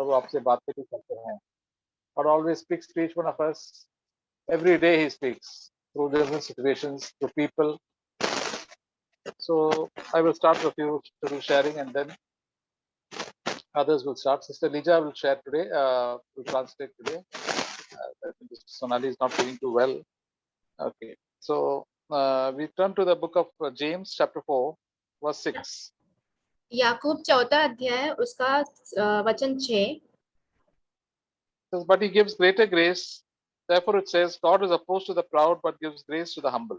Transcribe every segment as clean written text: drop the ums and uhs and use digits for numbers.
प्रभु आपसे बातें भी करते हैं. God always speaks to each one of us. Every day He speaks through different situations, through people. So I will start with you little sharing, and then others will start. Sister Lija will share today. Will translate today. I think Sonali is not feeling too well. Okay. So we turn to the book of James, chapter 4, verse 6. याकूब 4 अध्याय उसका वचन 6. Says, but He gives greater grace. Therefore it says, God is opposed to the proud, but gives grace to the humble.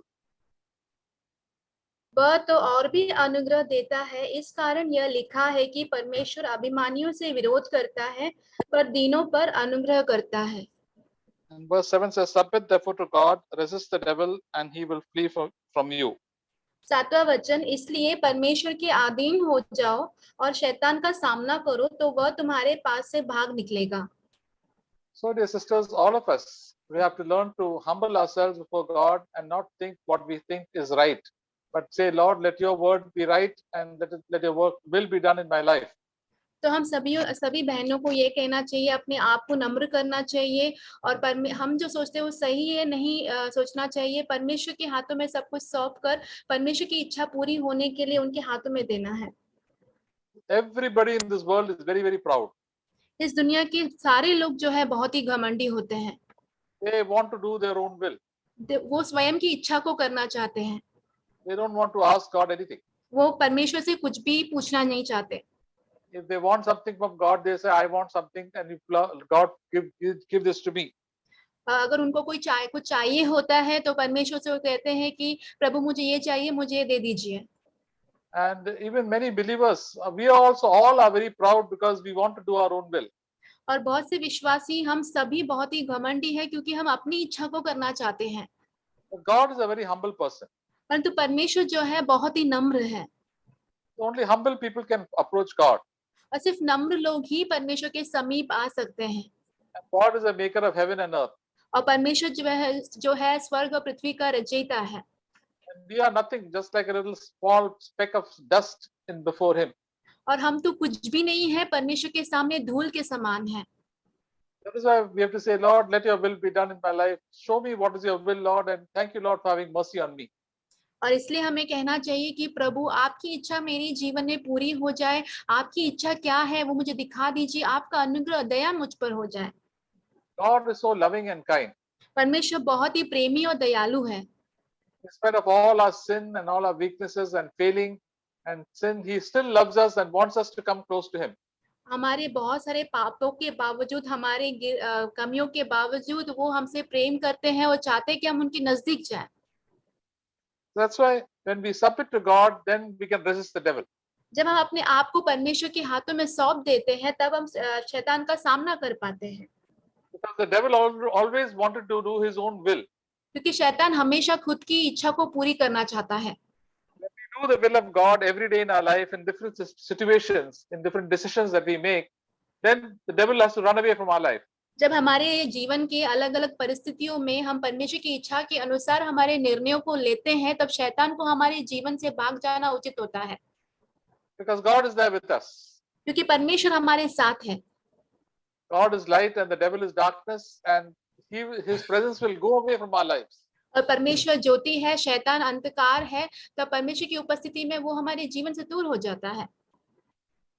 वह तो और भी अनुग्रह देता है, इस कारण यह लिखा है कि परमेश्वर अभिमानियों से विरोध करता है पर दीनों पर अनुग्रह करता है. And verse 7 says, submit therefore to God, resist the devil, and he will flee from you. 7वां वचन, इसलिए परमेश्वर के अधीन हो जाओ और शैतान का सामना करो तो वह तुम्हारे पास से भाग निकलेगा. So dear sisters, all of us, we have to learn to humble ourselves before God and not think what we think is right, but say, Lord, let your word be right and let your work will be done in my life. तो हम सभी बहनों को ये कहना चाहिए, अपने आप को नम्र करना चाहिए और हम जो सोचते हैं वो सही है नहीं सोचना चाहिए. परमेश्वर के हाथों में सब कुछ सौंप कर परमेश्वर की इच्छा पूरी होने के लिए उनके हाथों में देना है. Everybody in this world is very, very proud. इस दुनिया के सारे लोग जो है बहुत ही घमंडी होते हैं. They want to do their own will. वो स्वयं की इच्छा को करना चाहते हैं. They don't want to ask God anything. वो परमेश्वर से कुछ भी पूछना नहीं चाहते. If they want something from God, they say, I want something, and God give this to me. अगर उनको कुछ चाहिए होता है तो परमेश्वर से वो कहते हैं कि प्रभु मुझे ये चाहिए, मुझे ये दे दीजिए. And even many believers, we also all are very proud because we want to do our own will. और बहुत से विश्वासी हम सभी बहुत ही घमंडी है क्योंकि हम अपनी इच्छा को करना चाहते हैं. But God is a very humble person. परंतु परमेश्वर जो है बहुत ही नम्र है. Only humble people can approach God. और सिर्फ नम्र लोग ही परमेश्वर के समीप आ सकते हैं. And God is a maker of heaven and earth. और परमेश्वर जो है स्वर्ग और पृथ्वी का रचयिता है. And we are nothing, just like a little small speck of dust in before Him. और हम तो कुछ भी नहीं है, परमेश्वर के सामने धूल के समान है. That is why we have to say, Lord, let your will be done in my life. Show me what is your will, Lord, and thank you, Lord, for having mercy on me. और इसलिए हमें कहना चाहिए कि प्रभु आपकी इच्छा मेरी जीवन में पूरी हो जाए. आपकी इच्छा क्या है वो मुझे दिखा दीजिए. आपका अनुग्रह दया मुझ पर हो जाए. God is so loving and kind. परमेश्वर बहुत ही प्रेमी और दयालु है. In spite of all our sin and all our weaknesses and failing and sin, He still loves us and wants us to come close to Him. हमारे बहुत सारे पापों के बावजूद, हमारे कमियों के बावजूद वो हमसे प्रेम करते हैं और चाहते हैं कि हम उनके नजदीक जाएं. That's why when we submit to God, then we can resist the devil. जब हम अपने आप को परमेश्वर के हाथों में सौंप देते हैं तब हम शैतान का सामना कर पाते हैं. Because the devil always wanted to do his own will. क्योंकि शैतान हमेशा खुद की इच्छा को पूरी करना चाहता है. When we do the will of God every day in our life, in different situations, in different decisions that we make, then the devil has to run away from our life. जब हमारे जीवन के अलग अलग परिस्थितियों में हम परमेश्वर की इच्छा के अनुसार हमारे निर्णयों को लेते हैं, तब शैतान को हमारे जीवन से भाग जाना उचित होता है. Because God is there with us. क्योंकि परमेश्वर हमारे साथ है. God is light and the devil is darkness, and his presence will go away from our lives. और परमेश्वर ज्योति है, शैतान अंधकार है, तब परमेश्वर की उपस्थिति में वो हमारे जीवन से दूर हो जाता है.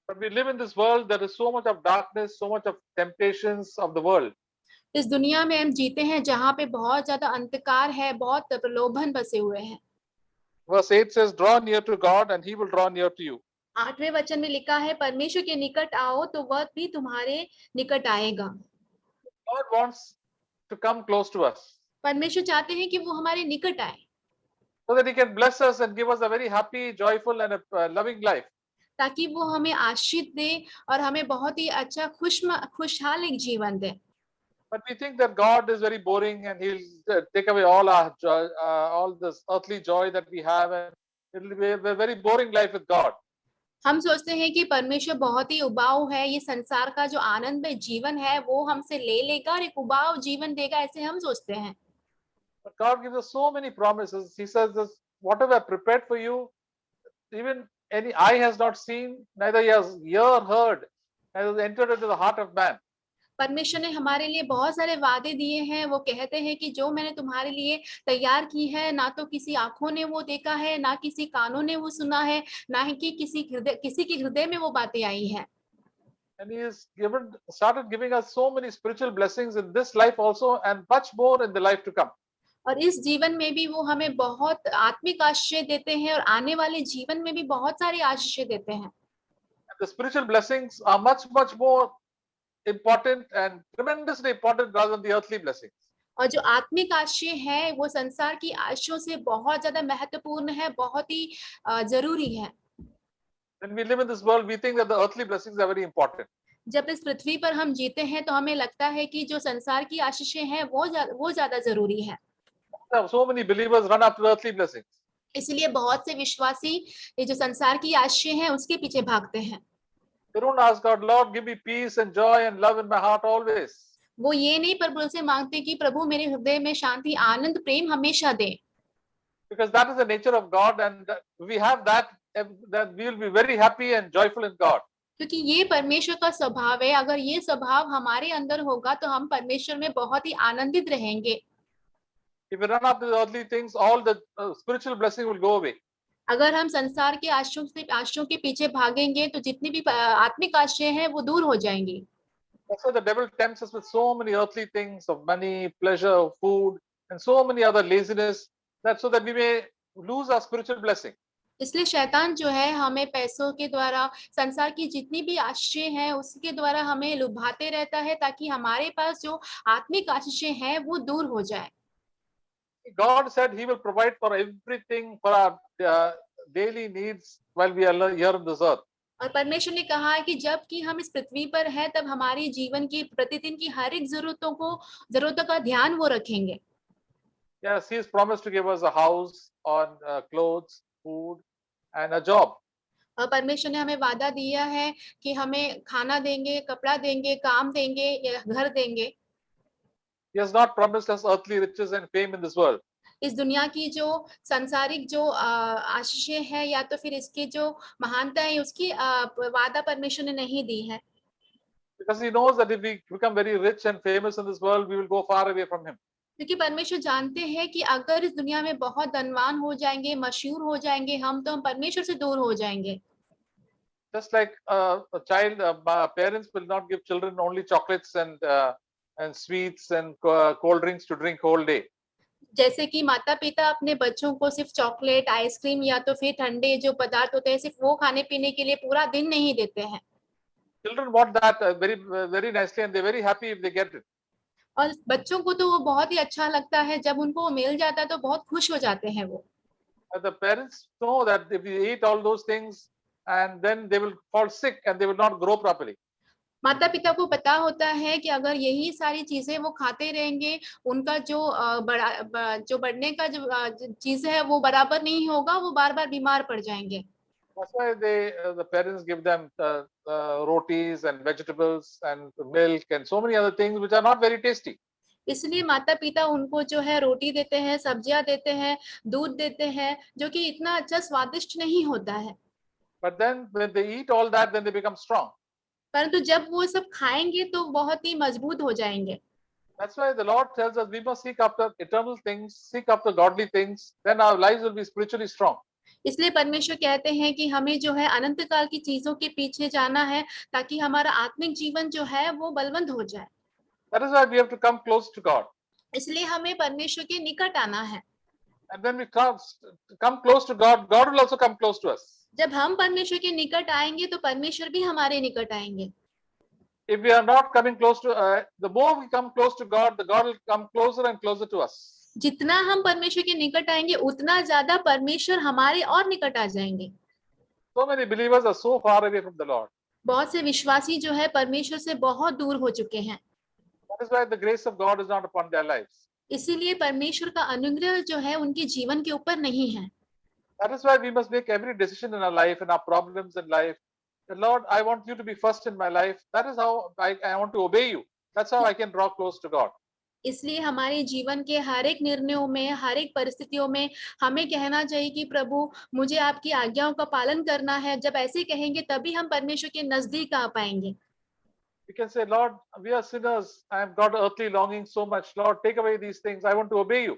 But we live in this world, there is so much of darkness, so much of temptations of the world. इस दुनिया में हम जीते हैं जहाँ पे बहुत ज्यादा अंधकार है, बहुत प्रलोभन बसे हुए हैं. Verse 8 says, draw near to God and He will draw near to you. 8वें वचन में लिखा है, परमेश्वर के निकट आओ तो वह भी तुम्हारे निकट आएगा. God wants to come close to us, परमेश्वर चाहते हैं कि वो हमारे निकट आए, so that He can bless us and give us a very happy, joyful and a loving life. ताकि वो हमें आशीष दे और हमें बहुत ही अच्छा खुशहाल एक जीवन दे. But we think that God is very boring and He'll take away all our joy, all this earthly joy that we have, and it will be a very boring life with God. हम सोचते हैं कि परमेश्वर बहुत ही उबाऊ है, ये संसार का जो आनंद में जीवन है वो हमसे ले लेगा और एक उबाऊ जीवन देगा, ऐसे हम सोचते हैं. But God gives us so many promises. He says this, whatever I prepared for you, even any eye has not seen, neither has ear heard. has entered into the heart of man. परमेश्वर ने हमारे लिए बहुत सारे वादे दिए हैं। वो कहते हैं कि जो मैंने तुम्हारे लिए तैयार की है, ना तो किसी आंखों ने वो देखा है, ना किसी कानों ने वो सुना है, ना ही कि किसी के हृदय में वो बातें आई है। And he has started giving us so many spiritual blessings in this life also, and much more in the life to come. और इस जीवन में भी वो हमें बहुत आत्मिक आशीष देते हैं, और आने वाले जीवन में भी बहुत सारी आशीष देते हैं। And the spiritual blessings are much, much more important and tremendously important rather than the earthly blessings. और जो आत्मिक आशीष है वो संसार की आशीषों से बहुत ज्यादा महत्वपूर्ण है, बहुत ही जरूरी है। When we live in this world, we think that the earthly blessings are very important. जब इस पृथ्वी पर हम जीते हैं तो हमें लगता है कि जो संसार की आशीषें हैं वो ज्यादा जरूरी है। So many believers run after earthly blessings. इसलिए बहुत से विश्वासी ये जो संसार की आशीषें हैं उसके पीछे भागते हैं। They don't ask God, Lord, give me peace and joy and love in my heart always. वो ये नहीं प्रभु से मांगते कि प्रभु मेरे हृदय में शांति, आनंद, प्रेम हमेशा दे। Because that is the nature of God, and we have that, then we will be very happy and joyful in God. क्योंकि ये परमेश्वर का स्वभाव है। अगर ये स्वभाव हमारे अंदर होगा तो हम परमेश्वर में बहुत ही आनंदित रहेंगे। If we run after the earthly things, all the spiritual blessing will go away. अगर हम संसार के आशीषों के पीछे भागेंगे तो जितनी भी आत्मिक आशीषें हैं वो दूर हो जाएंगी। That's why the devil tempts us with so many earthly things of money, pleasure, food, and so many other laziness, that so that we may lose our spiritual blessing. इसलिए शैतान जो है हमें पैसों के द्वारा, संसार की जितनी भी आशीषें हैं उसके द्वारा हमें लुभाते रहता है, ताकि हमारे पास जो आत्मिक आशीषें हैं वो दूर हो जाए। God said He will provide for everything for our daily needs while we are here on this earth. और परमेश्वर ने कहा है कि जब कि हम इस पृथ्वी पर हैं तब हमारी जीवन की प्रतिदिन की हर एक जरूरतों का ध्यान वो रखेंगे। Yes, He has promised to give us a house, on clothes, food, and a job. और परमेश्वर ने हमें वादा दिया है कि हमें खाना देंगे, कपड़ा देंगे, काम देंगे, या घर देंगे। He has not promised us earthly riches and fame in this world. इस दुनिया की जो सांसारिक जो आशीषें हैं या तो फिर इसकी जो महानता है उसकी वादा परमेश्वर ने नहीं दी है। Because He knows that if we become very rich and famous in this world, we will go far away from Him. क्योंकि परमेश्वर जानते हैं कि अगर इस दुनिया में बहुत धनवान हो जाएंगे, मशहूर हो जाएंगे हम, तो हम परमेश्वर से दूर हो जाएंगे। Just like a child, parents will not give children only chocolates and sweets and cold drinks to drink whole day. जैसे कि माता पिता अपने बच्चों को सिर्फ चॉकलेट, आइसक्रीम या तो फिर ठंडे जो पदार्थ होते हैं सिर्फ वो खाने पीने के लिए पूरा दिन नहीं देते हैं। Children want that very nicely, and they're very happy if they get it. और बच्चों को तो वो बहुत ही अच्छा लगता है, जब उनको मिल जाता है तो बहुत खुश हो जाते हैं वो। But the parents know that if they eat all those things, and then they will fall sick and they will not grow properly. माता पिता को पता होता है कि अगर यही सारी चीजें वो खाते रहेंगे, उनका जो बढ़ने का जो चीज है वो बराबर नहीं होगा, वो बार बार बीमार पड़ जाएंगे। That's why the parents give them rotis and vegetables and milk and so many other things which are not very tasty. इसलिए माता पिता उनको जो है रोटी देते हैं, सब्जियां देते हैं, दूध देते हैं, जो कि इतना अच्छा स्वादिष्ट नहीं होता है। But then when they eat all that, then they become strong. परंतु जब वो सब खाएंगे तो बहुत ही मजबूत हो जाएंगे। That's why the Lord tells us we must seek after eternal things, seek after godly things, then our lives will be spiritually strong. इसलिए परमेश्वर कहते हैं कि हमें जो है अनंत काल की चीजों के पीछे जाना है, ताकि हमारा आत्मिक जीवन जो है वो बलवंत हो जाए। That is why we have to come close to God. इसलिए हमें परमेश्वर के निकट आना है। And when we come close to God, God will also come close to us. जब हम परमेश्वर के निकट आएंगे तो परमेश्वर भी हमारे निकट आएंगे। If we are not coming close to, the more we come close to God, the God will come closer and closer to us. जितना हम परमेश्वर के निकट आएंगे उतना ज्यादा परमेश्वर हमारे और निकट आ जाएंगे। So many believers are so far away from the Lord. बहुत से विश्वासी जो है परमेश्वर से बहुत दूर हो चुके हैं। That is why the grace of God is not upon their lives. इसीलिए परमेश्वर का अनुग्रह जो है उनके जीवन के ऊपर नहीं है। That is why we must make every decision in our life, in our problems in life. The Lord, I want you to be first in my life. That is how I want to obey you. That's how I can draw close to God. इसलिए हमारे जीवन के हर एक निर्णयों में, हर एक परिस्थितियों में हमें कहना चाहिए कि प्रभु मुझे आपकी आज्ञाओं का पालन करना है। जब ऐसे कहेंगे तभी हम परमेश्वर के नजदीक आ पाएंगे। We can say, Lord, we are sinners. I have got earthly longing so much. Lord, take away these things. I want to obey you.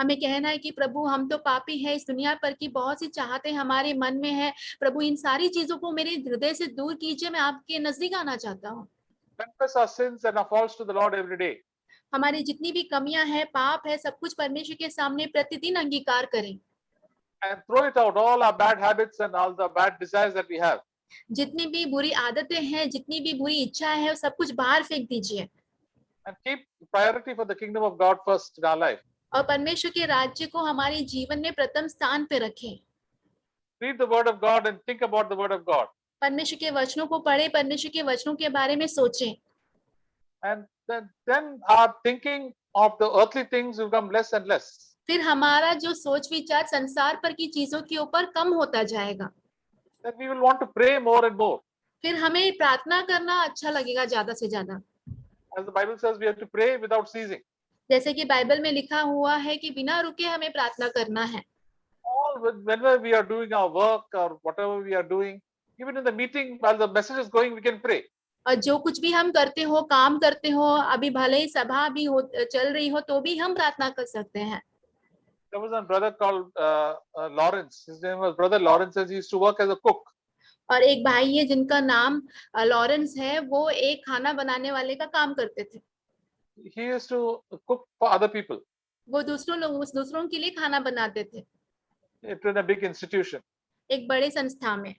हमें कहना है कि प्रभु हम तो पापी हैं, इस दुनिया पर की बहुत सी चाहतें हमारे मन में है। प्रभु इन सारी चीजों को मेरे हृदय से दूर कीजिए, मैं आपके नजदीक आना चाहता हूँ। Confess our sins and our faults to the Lord every day. हमारी जितनी भी कमियां हैं, पाप है, सब कुछ परमेश्वर के सामने प्रतिदिन अंगीकार करें। And throw it out, all our bad habits and all the bad desires that we have. जितनी भी बुरी आदतें हैं, जितनी भी बुरी इच्छाएं हैं, सब कुछ बाहर फेंक दीजिए। And keep priority for the kingdom of God first in our life. और परमेश्वर के राज्य को हमारे जीवन में प्रथम स्थान पे रखें। Read the word of God and think about the word of God. परमेश्वर के वचनों को पढ़े, परमेश्वर के वचनों के बारे में सोचें। And then our thinking of the earthly things will become less and less. फिर हमारा जो सोच विचार संसार पर की चीजों के ऊपर कम होता जाएगा। Then we will want to pray more and more. फिर हमें प्रार्थना करना अच्छा लगेगा ज्यादा से ज्यादा। As the Bible says, we have to pray without ceasing. जैसे कि बाइबल में लिखा हुआ है कि बिना रुके हमें प्रार्थना करना है। Whenever we are doing our work or whatever we are doing, even in the meeting, while the message is going, we can pray. और जो कुछ भी हम करते हो, काम करते हो, अभी भले ही सभा भी हो चल रही हो, तो भी हम प्रार्थना कर सकते हैं। There was a brother called Lawrence. His name was Brother Lawrence, as he used to work as a cook. और एक भाई है जिनका नाम लॉरेंस है, वो एक खाना बनाने वाले का काम करते थे। He used to cook for other people. वो दूसरों के लिए खाना बनाते थे In a big institution. एक बड़े संस्था में।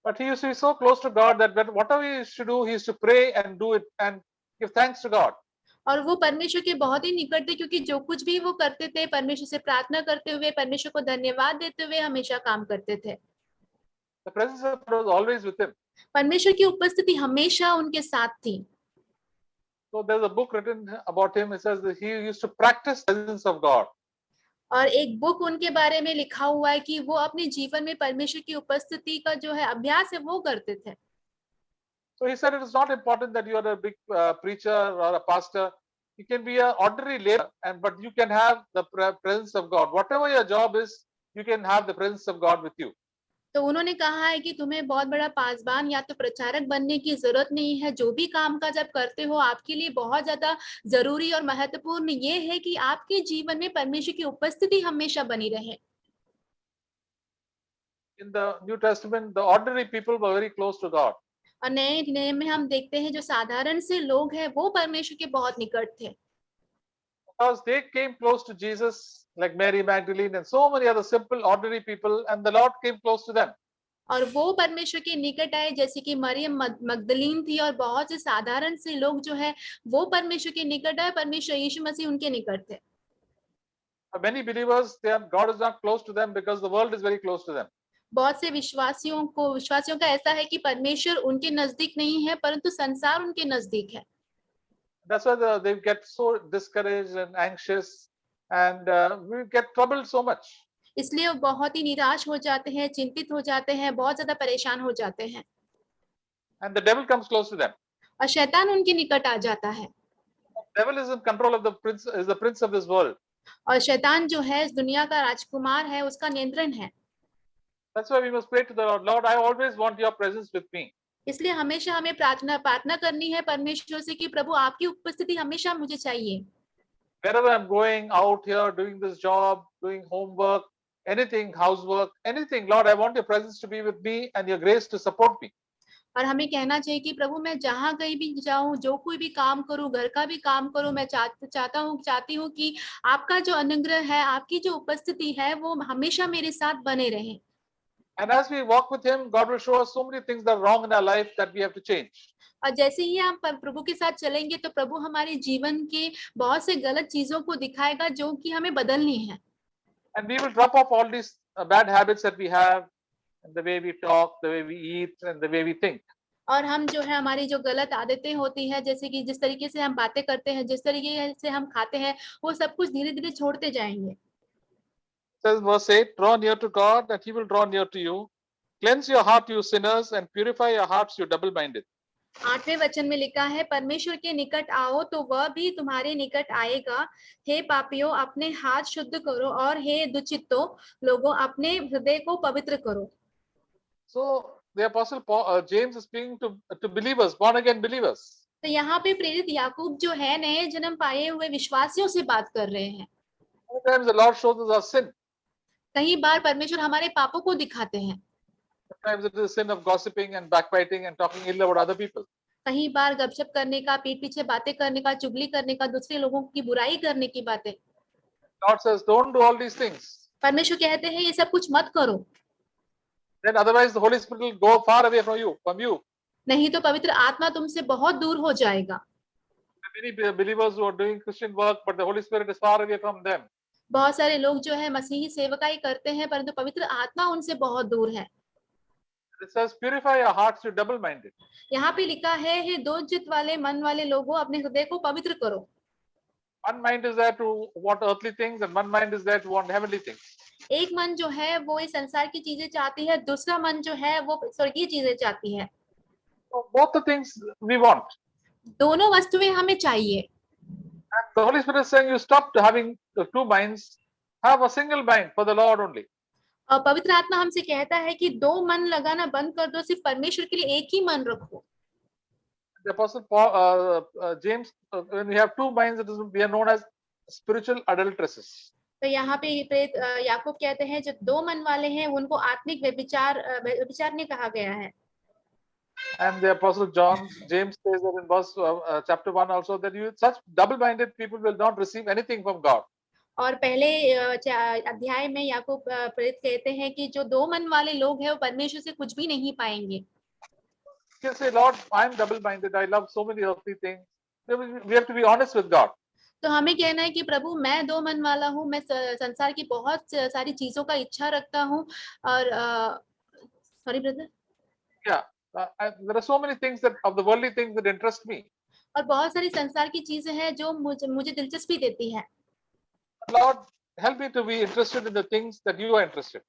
But he used to be so close to God that whatever he used to do, he used to pray and do it and give thanks to God. और वो परमेश्वर के बहुत ही निकट थे, क्योंकि जो कुछ भी वो करते थे परमेश्वर से प्रार्थना करते हुए, परमेश्वर को धन्यवाद देते हुए हमेशा काम करते थे। The presence of God was always with him. परमेश्वर की उपस्थिति हमेशा उनके साथ थी। So there's a book written about him. It says that he used to practice the presence of God. और एक बुक उनके बारे में लिखा हुआ है कि वो अपने जीवन में परमेश्वर की उपस्थिति का जो है अभ्यास है वो करते थे। So he said it is not important that you are a big preacher or a pastor. You can be an ordinary laborer, but you can have the presence of God. Whatever your job is, you can have the presence of God with you. तो उन्होंने कहा है कि तुम्हें बहुत बड़ा पासबान या तो प्रचारक बनने की जरूरत नहीं है। जो भी काम काज आप करते हो, आपके लिए बहुत ज्यादा जरूरी और महत्वपूर्ण ये है कि आपके जीवन में परमेश्वर की उपस्थिति हमेशा बनी रहे। In the New Testament, the ordinary people were very close to God. और नए नियम में हम देखते हैं जो साधारण से लोग हैं वो परमेश्वर के बहुत निकट थे। Because they came close to Jesus, like Mary Magdalene and so many other simple, ordinary people, and the Lord came close to them. और वो परमेश्वर के निकट आए, जैसे कि मरियम मगदलीन थी और बहुत से साधारण से लोग जो है वो परमेश्वर के निकट आए। परमेश्वर यीशु मसीह उनके निकट थे। For many believers, God is not close to them because the world is very close to them. बहुत से विश्वासियों का ऐसा है कि परमेश्वर उनके नजदीक नहीं है, परंतु संसार उनके नजदीक है। That's why they get so discouraged and anxious, and we get troubled so much. इसलिए वो बहुत ही निराश हो जाते हैं, चिंतित हो जाते हैं, बहुत ज्यादा परेशान हो जाते हैं। And the devil comes close to them. और शैतान उनके निकट आ जाता है। The devil is in control of the prince of this world. और शैतान जो है इस दुनिया का राजकुमार है, उसका नियंत्रण है। That's why we must pray to the Lord. Lord, I always want your presence with me. इसलिए हमेशा हमें प्रार्थना करनी है परमेश्वर से कि प्रभु आपकी उपस्थिति हमेशा मुझे चाहिए। Wherever I'm going out here, doing this job, doing homework, anything, housework, anything, Lord, I want your presence to be with me and your grace to support me. और हमें कहना चाहिए कि प्रभु मैं जहाँ कहीं भी जाऊं, जो कोई भी काम करूं, घर का भी काम करूं, मैं चाहती हूँ कि आपका जो अनुग्रह है, आपकी जो उपस्थिति है वो हमेशा मेरे साथ बने रहे। And as we walk with him, God will show us so many things that are wrong in our life that we have to change. और जैसे ही हम प्रभु के साथ चलेंगे तो प्रभु हमारे जीवन के बहुत से गलत चीजों को दिखाएगा जो कि हमें बदलनी है। And we will drop off all these bad habits that we have, and the way we talk, the way we eat, and the way we think. और हम जो है हमारी जो गलत आदतें होती है, जैसे कि जिस तरीके से हम बातें करते हैं, जिस तरीके से हम खाते हैं, वो सब कुछ धीरे धीरे छोड़ते जाएंगे। Says verse 8, draw near to God and he will draw near to you. Cleanse your heart, you sinners, and purify your hearts, you double-minded. 8वें वचन में लिखा है, परमेश्वर के निकट आओ तो वह भी तुम्हारे निकट आएगा। हे पापियों, अपने हाथ शुद्ध करो, और हे दुचित्तों लोगों, अपने हृदय को पवित्र करो। So the Apostle James is speaking to believers, born again believers. तो यहाँ पे प्रेरित याकूब जो है नए जन्म पाए हुए विश्वासियों से बात कर रहे हैं। Sometimes the Lord shows us our sin. कई बार परमेश्वर हमारे पापों को दिखाते हैं। Sometimes it is sin of gossiping and backbiting and talking ill about other people. कई बार गपशप करने का, पीठ पीछे बातें करने का, चुगली करने का, दूसरे लोगों की बुराई करने की बातें। God says, don't do all these things. परमेश्वर कहते हैं ये सब कुछ मत करो, Then otherwise the Holy Spirit will go far away from you. नहीं तो पवित्र आत्मा तुमसे बहुत दूर हो जाएगा। Many believers who are doing Christian work, but the Holy Spirit is far away from them. बहुत सारे लोग जो है मसीही सेवकाई करते हैं, परंतु पवित्र आत्मा उनसे बहुत दूर है। It says, purify your hearts, you double-minded. यहाँ पे लिखा है, हे दो चित्त वाले मन वाले लोगों, अपने हृदय को पवित्र करो। One mind is there to want earthly things, and one mind is there to want heavenly things. एक मन जो है वो इस संसार की चीजें चाहती है, दूसरा मन जो है वो स्वर्गीय चीजें चाहती है। So both the things we want. दोनों वस्तुएं हमें चाहिए। And the Holy Spirit is saying, you stop having the two minds, have a single mind for the Lord only. और पवित्र आत्मा हमसे कहता है कि दो मन लगाना बंद कर दो, सिर्फ परमेश्वर के लिए एक ही मन रखो। The Apostle James, when we have two minds, we are known as spiritual adulteresses. तो यहाँ पे प्रेरित याकूब कहते हैं जो दो मन वाले हैं उनको आत्मिक व्यभिचारने कहा गया है। And the Apostle James says that in verse chapter 1 also, that such double-minded people will not receive anything from God. और पहले अध्याय में याकूब प्रेरित कहते हैं कि जो दो मन वाले लोग हैं वो परमेश्वर से कुछ भी नहीं पाएंगे। You say, Lord, I am double-minded. I love so many earthly things. We have to be honest with God. तो हमें कहना है कि प्रभु मैं दो मन वाला हूँ, मैं संसार की बहुत सारी चीजों का इच्छा रखता हूँ और sorry brother. Yeah, there are so many things that of the worldly things that interest me. और बहुत सारी संसार की चीजें हैं जो मुझे दिलचस्पी देती है। Lord, help me to be interested in the things that you are interested.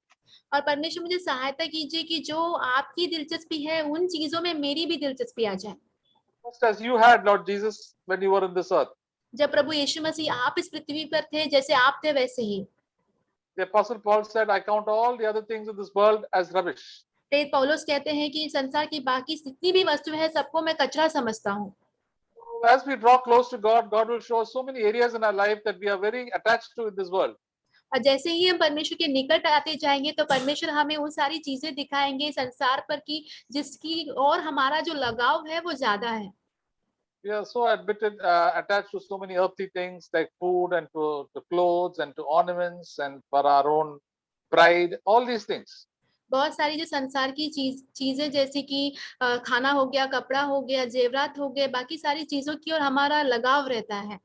और परमेश्वर मुझे सहायता कीजिए कि जो आपकी दिलचस्पी है उन चीजों में मेरी भी दिलचस्पी आ जाए। Just as you had, Lord Jesus, when you were in this earth. जब प्रभु यीशु मसीह आप इस पृथ्वी पर थे, जैसे आप थे वैसे ही। The Apostle Paul said, I count all the other things in this world as rubbish. प्रेरित पौलुस कहते हैं कि संसार की बाकी जितनी भी वस्तुएं हैं सबको मैं कचरा समझता हूँ। As we draw close to God, God will show us so many areas in our life that we are very attached to in this world. और जैसे ही हम परमेश्वर के निकट आते जाएंगे तो परमेश्वर हमें वो सारी चीजें दिखाएंगे संसार पर की जिसकी और हमारा जो लगाव है वो ज्यादा है। We are so attached to so many earthly things like food and to clothes and to ornaments and for our own pride, all these things. बहुत सारी जो संसार की चीजें जैसे कि खाना हो गया, कपड़ा हो गया, जेवरात हो गए, बाकी सारी चीजों की और हमारा लगाव रहता है।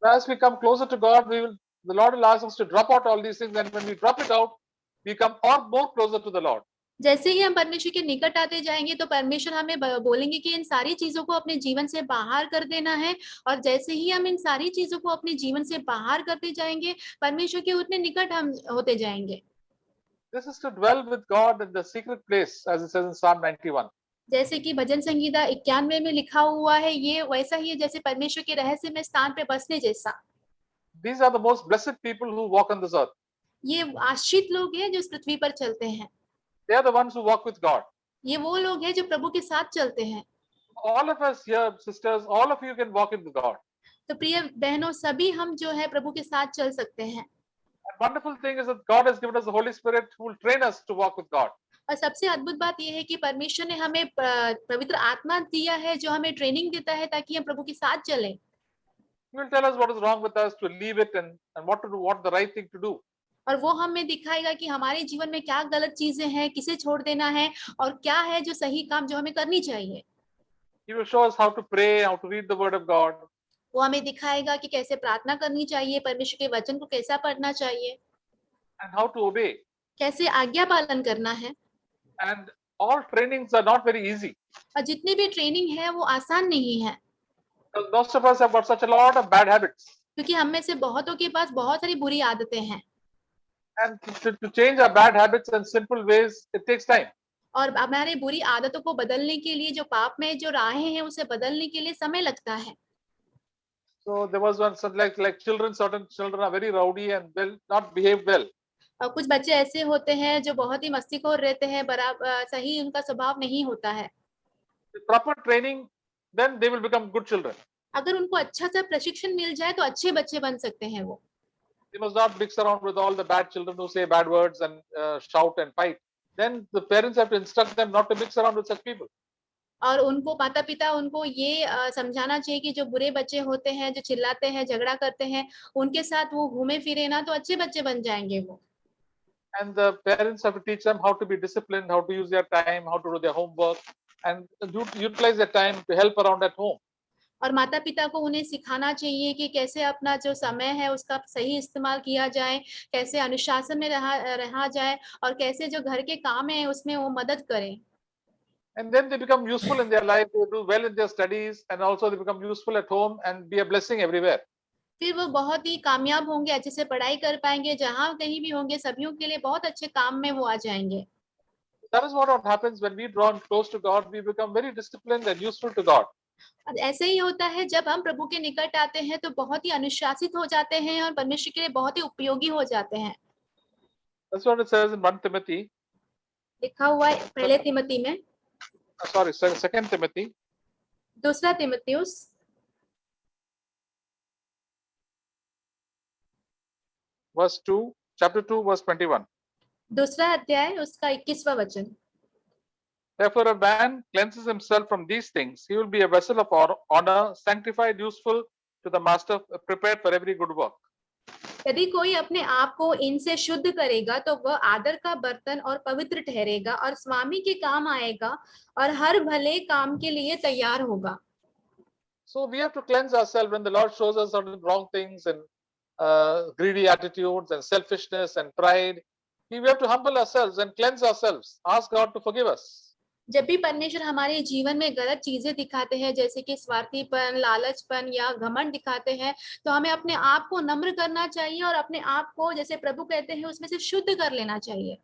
As we come closer to God, the Lord will ask us to drop out all these things, and when we drop it out, we come more closer to the Lord. जैसे ही हम परमेश्वर के निकट आते जाएंगे तो परमेश्वर हमें बोलेंगे कि इन सारी चीजों को अपने जीवन से बाहर कर देना है, और जैसे ही हम इन सारी चीजों को अपने जीवन से बाहर करते जाएंगे परमेश्वर के उतने निकट हम होते जाएंगे। This is to dwell with God in the secret place, as it says in Psalm 91. जैसे कि भजन संगीता 91 में लिखा हुआ है, ये वैसा ही है जैसे परमेश्वर के रहस्यमय स्थान पे बसने जैसा। These are the most blessed people who walk on this earth. ये आश्रित लोग हैं जो इस पृथ्वी पर चलते हैं। They are the ones who walk with God. ये वो लोग हैं जो प्रभु के साथ चलते हैं। All of us here, sisters, all of you can walk in with God. तो प्रिय बहनों, सभी हम जो है प्रभु के साथ चल सकते हैं। And wonderful thing is that God has given us the Holy Spirit who will train us to walk with God. और सबसे अद्भुत बात यह है कि परमेश्वर ने हमें पवित्र आत्मा दिया है जो हमें ट्रेनिंग देता है ताकि हम प्रभु के साथ चलें। He will tell us what is wrong with us, to leave it, and what to do, what the right thing to do. और वो हमें दिखाएगा कि हमारे जीवन में क्या गलत चीजें हैं, किसे छोड़ देना है, और क्या है जो सही काम जो हमें करनी चाहिए। He will show us how to pray, how to read the Word of God. वो हमें दिखाएगा कि कैसे प्रार्थना करनी चाहिए, परमेश्वर के वचन को कैसा पढ़ना चाहिए, And how to obey. कैसे आज्ञा पालन करना है। And all trainings are not very easy. और जितनी भी ट्रेनिंग है वो आसान नहीं है, Because most of us have got such a lot of bad habits. क्योंकि हम में से बहुतों के पास बहुत सारी बुरी आदतें हैं। And to change our bad habits and sinful ways, it takes time. और हमारे बुरी आदतों को बदलने के लिए, जो पाप में जो राहें हैं उसे बदलने के लिए समय लगता है। So there was one, like children, certain children are very rowdy and will not behave well. और कुछ बच्चे ऐसे होते हैं जो बहुत ही मस्तीखोर रहते हैं, सही उनका स्वभाव नहीं होता है। With proper training, then they will become good children. अगर उनको अच्छा सा प्रशिक्षण मिल जाए तो अच्छे बच्चे बन सकते हैं वो। They must not mix around with all the bad children who say bad words and shout and fight. Then the parents have to instruct them not to mix around with such people. और उनको माता-पिता उनको ये समझाना चाहिए कि जो बुरे बच्चे होते हैं, जो चिल्लाते हैं, झगड़ा करते हैं, उनके साथ वो घूमे-फिरे ना तो अच्छे बच्चे बन जाएँगे वो। And the parents have to teach them how to be disciplined, how to use their time, how to do their homework, and utilize their time to help around at home. और माता-पिता को उन्हें सिखाना चाहिए कि कैसे अपना जो समय है उसका सही इस्तेमाल किया जाए, कैसे अनुशासन में रहा जाए और कैसे जो घर के काम हैं उसमें वो मदद करें। And then they become useful in their life. They do well in their studies, and also they become useful at home and be a blessing everywhere. फिर वो बहुत ही कामयाब होंगे, अच्छे से पढ़ाई कर पाएँगे, जहाँ कहीं भी होंगे सभियों के लिए बहुत अच्छे काम में वो आ जाएँगे। That is what happens when we draw close to God. We become very disciplined and useful to God. और ऐसे ही होता है जब हम प्रभु के निकट आते हैं तो बहुत ही अनुशासित हो जाते हैं और परमेश्वर के लिए बहुत ही उपयोगी हो जाते हैं। That's what it says in 1 Timothy. लिखा हुआ है पहले तिमोथी में, Sorry, 2 Timothy. दूसरा तिमुथियुस Verse 2, chapter 2, verse 21. दूसरा अध्याय उसका 21वां वचन। Therefore, a man cleanses himself from these things. He will be a vessel of honor, sanctified, useful to the master, prepared for every good work. यदि कोई अपने आप को इनसे शुद्ध करेगा तो वह आदर का बर्तन और पवित्र ठहरेगा और स्वामी के काम आएगा और हर भले काम के लिए तैयार होगा। So we have to cleanse ourselves when the Lord shows us certain wrong things and greedy attitudes and selfishness and pride. We have to humble ourselves and cleanse ourselves. Ask God to forgive us. जब भी परमेश्वर हमारे जीवन में गलत चीजें दिखाते हैं जैसे कि स्वार्थीपन, लालचपन या घमंड दिखाते हैं तो हमें अपने आप को नम्र करना चाहिए और अपने आप को जैसे प्रभु कहते हैं उसमें से शुद्ध कर लेना चाहिए।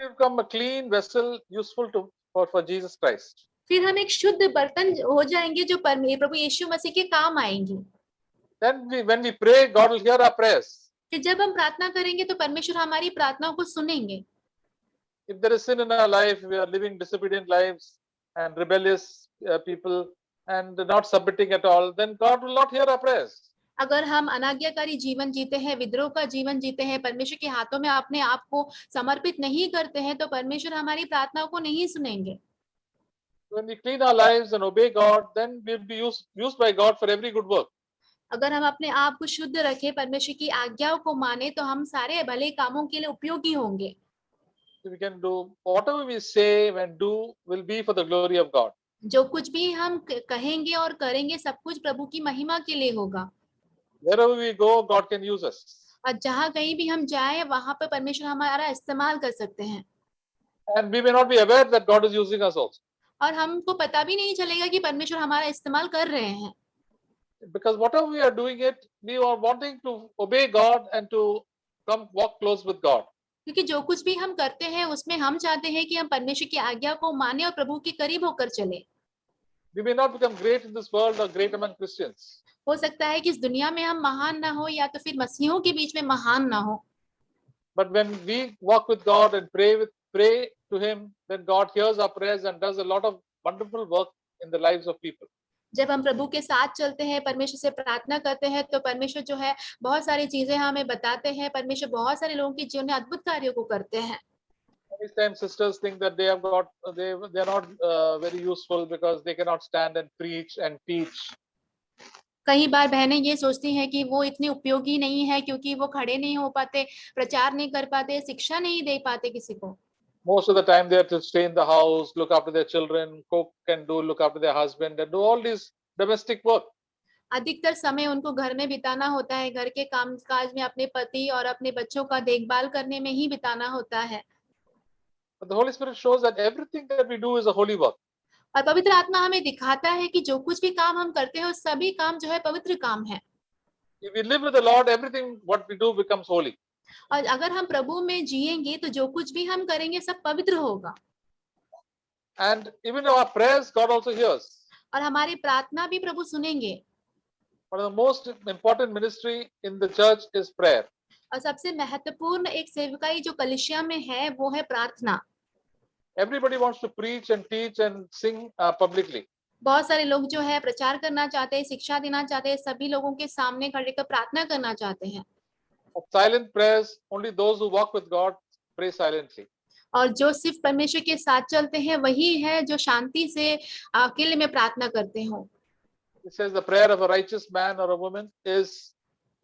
We become a clean vessel useful for Jesus Christ. फिर हम एक शुद्ध बर्तन हो जाएंगे जो प्रभु यीशु मसीह के काम आएंगे। Then when we pray, God will hear our prayers. कि जब हम प्रार्थना करेंगे तो परमेश्वर हमारी प्रार्थनाओं को सुनेंगे। If there is sin in our life, we are living disobedient lives and rebellious people and not submitting at all, then God will not hear our prayers. अगर हम अनाज्ञाकारी जीवन जीते हैं, विद्रोह का जीवन जीते हैं, परमेश्वर के हाथों में अपने आप को समर्पित नहीं करते हैं तो परमेश्वर हमारी प्रार्थनाओं को नहीं सुनेंगे। When we clean our lives and obey God, then we will be used by God for every good work. अगर हम अपने आप को शुद्ध रखें, परमेश्वर की आज्ञाओं को माने तो हम सारे भले कामों के लिए उपयोगी होंगे। We can do whatever we say and do will be for the glory of God. जो कुछ भी हम कहेंगे और करेंगे सब कुछ प्रभु की महिमा के लिए होगा। Wherever we go, God can use us. और जहाँ कहीं भी हम जाएं वहां पर परमेश्वर हमारा इस्तेमाल कर सकते हैं। And we may not be aware that God is using us also. और हमको पता भी नहीं चलेगा कि परमेश्वर हमारा इस्तेमाल कर रहे हैं। Because whatever we are doing it, we are wanting to obey God and to come walk close with God. क्योंकि जो कुछ भी हम करते हैं उसमें हम चाहते हैं कि हम परमेश्वर की आज्ञा को माने और प्रभु के करीब होकर चले। We may not become great in this world or great among Christians. हो सकता है कि इस दुनिया में हम महान ना हो या तो फिर मसीहों के बीच में महान ना हो। But when we walk with God and pray to Him, then God hears our prayers and does a lot of wonderful work in the lives of people. जब हम प्रभु के साथ चलते हैं, परमेश्वर से प्रार्थना करते हैं तो परमेश्वर जो है बहुत सारी चीजें हमें बताते हैं। परमेश्वर बहुत सारे लोगों के जीवन में अद्भुत कार्यों को करते हैं। Many times sisters think that they are not very useful because they cannot stand and preach and teach. कई बार बहनें ये सोचती हैं कि वो इतनी उपयोगी नहीं है क्योंकि वो खड़े नहीं हो पाते, प्रचार नहीं कर पाते, शिक्षा नहीं दे पाते किसी को। Most of the time they have to stay in the house, look after their children, cook and look after their husband and do all these domestic work. अधिकतर समय उनको घर में बिताना होता है, घर के कामकाज में अपने पति और अपने बच्चों का देखभाल करने में ही बिताना होता है। But the Holy Spirit shows that everything that we do is a holy work. और पवित्र आत्मा हमें दिखाता है कि जो कुछ भी काम हम करते हैं, सभी काम जो है पवित्र काम है। If we live with the Lord, everything what we do becomes holy. और अगर हम प्रभु में जिएंगे तो जो कुछ भी हम करेंगे सब पवित्र होगा। And even our prayers, God also hears. और हमारी प्रार्थना भी प्रभु सुनेंगे। One of the most important ministry in the church is prayer. और सबसे महत्वपूर्ण एक सेवकाई जो कलीसिया में है वो है प्रार्थना। Everybody wants to preach and teach and sing publicly. बहुत सारे लोग जो है प्रचार करना चाहते हैं, शिक्षा देना चाहते हैं, सभी लोगों के सामने खड़े होकर प्रार्थना करना चाहते हैं। Silent prayers, only those who walk with God pray silently. और जो सिर्फ परमेश्वर के साथ चलते हैं वही है जो शांति से अकेले में प्रार्थना करते हो। It says the prayer of a righteous man or a woman is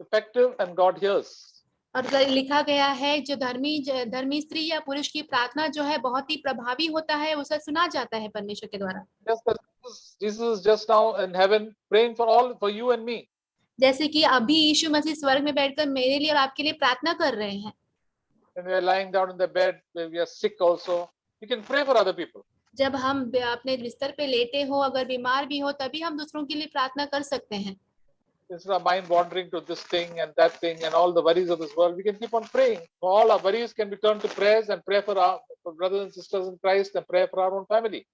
effective and God hears. और लिखा गया है जो धर्मी स्त्री या पुरुष की प्रार्थना जो है बहुत ही प्रभावी होता है, उसे सुना जाता है परमेश्वर के द्वारा। Jesus is just now in heaven praying for you and me. जैसे कि अभी यीशु मसीह स्वर्ग में बैठकर मेरे लिए और आपके लिए प्रार्थना कर रहे हैं। When we are lying down in the bed, when we are sick also, we can pray for other people. जब हम अपने बिस्तर पे लेटे हो, अगर बीमार भी हो, तभी हम दूसरों के लिए प्रार्थना कर सकते हैं। Instead of mind wandering to this thing and that thing and all the worries of this world, we can keep on praying. All our worries can be turned to prayers and pray for our brothers and sisters in Christ and pray for our own family.